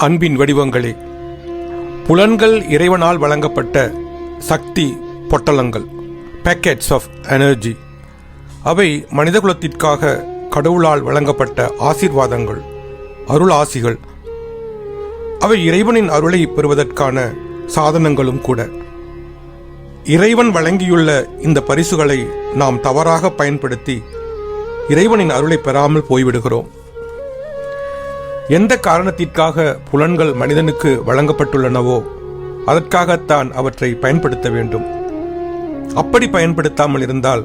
அன்பின் வடிவங்களே, புலன்கள் இறைவனால் வழங்கப்பட்ட சக்தி பொட்டலங்கள், பேக்கெட்ஸ் ஆஃப் எனர்ஜி. அவை மனிதகுலத்திற்காக கடவுளால் வழங்கப்பட்ட ஆசீர்வாதங்கள், அருள் ஆசிகள். அவை இறைவனின் அருளை பெறுவதற்கான சாதனங்களும் கூட. இறைவன் வழங்கியுள்ள இந்த பரிசுகளை நாம் தவறாக பயன்படுத்தி இறைவனின் அருளை பெறாமல் போய்விடுகிறோம். எந்த காரணத்திற்காக புலன்கள் மனிதனுக்கு வழங்கப்பட்டுள்ளனவோ அதற்காகத்தான் அவற்றை பயன்படுத்த வேண்டும். அப்படி பயன்படுத்தாமல் இருந்தால்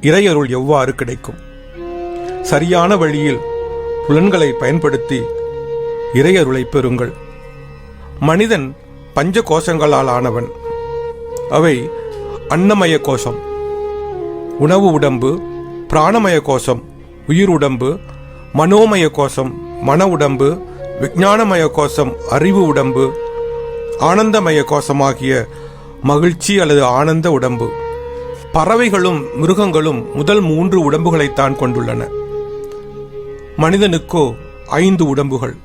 இறையருள் எவ்வாறு கிடைக்கும்? சரியான வழியில் புலன்களை பயன்படுத்தி இறையருளை பெறுங்கள். மனிதன் பஞ்ச கோஷங்களால் ஆனவன். அவை அன்னமய கோஷம், உணவு உடம்பு; பிராணமய கோஷம், உயிர் உடம்பு; மனோமய கோஷம், மன உடம்பு; விஞ்ஞானமய கோஷம், அறிவு உடம்பு; ஆனந்தமய கோஷமாகிய மகிழ்ச்சி அல்லது ஆனந்த உடம்பு. பறவைகளும் மிருகங்களும் முதல் 3 உடம்புகளைத்தான் கொண்டுள்ளன. மனிதனுக்கோ 5 உடம்புகள்.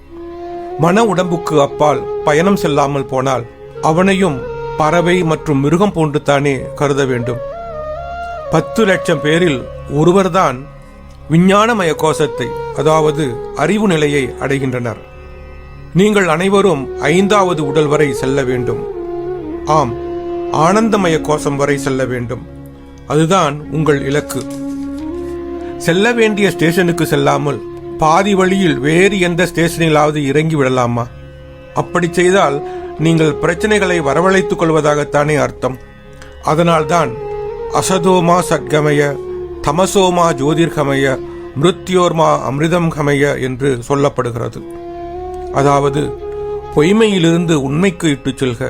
மன உடம்புக்கு அப்பால் பயணம் செல்லாமல் போனால் அவனையும் பறவை மற்றும் மிருகம் போன்று தானே கருத வேண்டும். 10 லட்சம் பேரில் ஒருவர்தான் விஞ்ஞானமய கோஷத்தை, அதாவது அறிவு நிலையை அடைகின்றனர். நீங்கள் அனைவரும் 5வது உடல் வரை செல்ல வேண்டும். ஆம், ஆனந்தமய கோஷம் வரை செல்ல வேண்டும். அதுதான் உங்கள் இலக்கு. செல்ல வேண்டிய ஸ்டேஷனுக்கு செல்லாமல் பாதி வழியில் வேறு எந்த ஸ்டேஷனிலாவது இறங்கி விடலாமா? அப்படி செய்தால் நீங்கள் பிரச்சனைகளை வரவழைத்துக் கொள்வதாகத்தானே அர்த்தம். அதனால்தான் அசதோமா சத்கமய, தமசோமா ஜோதிர்கமய, மிருத்யோர்மா அமிர்தம் கமய என்று சொல்லப்படுகிறது. அதாவது பொய்மையிலிருந்து உண்மைக்கு இட்டுச் செல்க,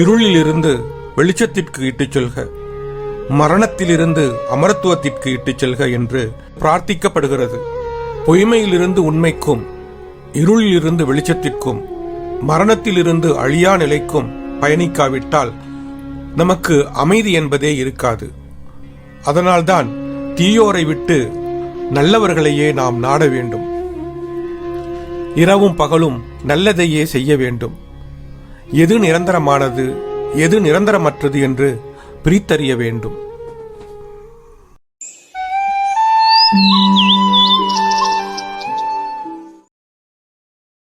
இருளிலிருந்து வெளிச்சத்திற்கு இட்டுச் செல்க, மரணத்திலிருந்து அமரத்துவத்திற்கு இட்டுச் செல்க என்று பிரார்த்திக்கப்படுகிறது. பொய்மையிலிருந்து உண்மைக்கும், இருளிலிருந்து வெளிச்சத்திற்கும், மரணத்திலிருந்து அழியா நிலைக்கும் பயணிக்காவிட்டால் நமக்கு அமைதி என்பதே இருக்காது. அதனால்தான் தீயோரை விட்டு நல்லவர்களையே நாம் நாட வேண்டும். இரவும் பகலும் நல்லதையே செய்ய வேண்டும். எது நிரந்தரமானது, எது நிரந்தரமற்றது என்று பிரித்தறிய வேண்டும்.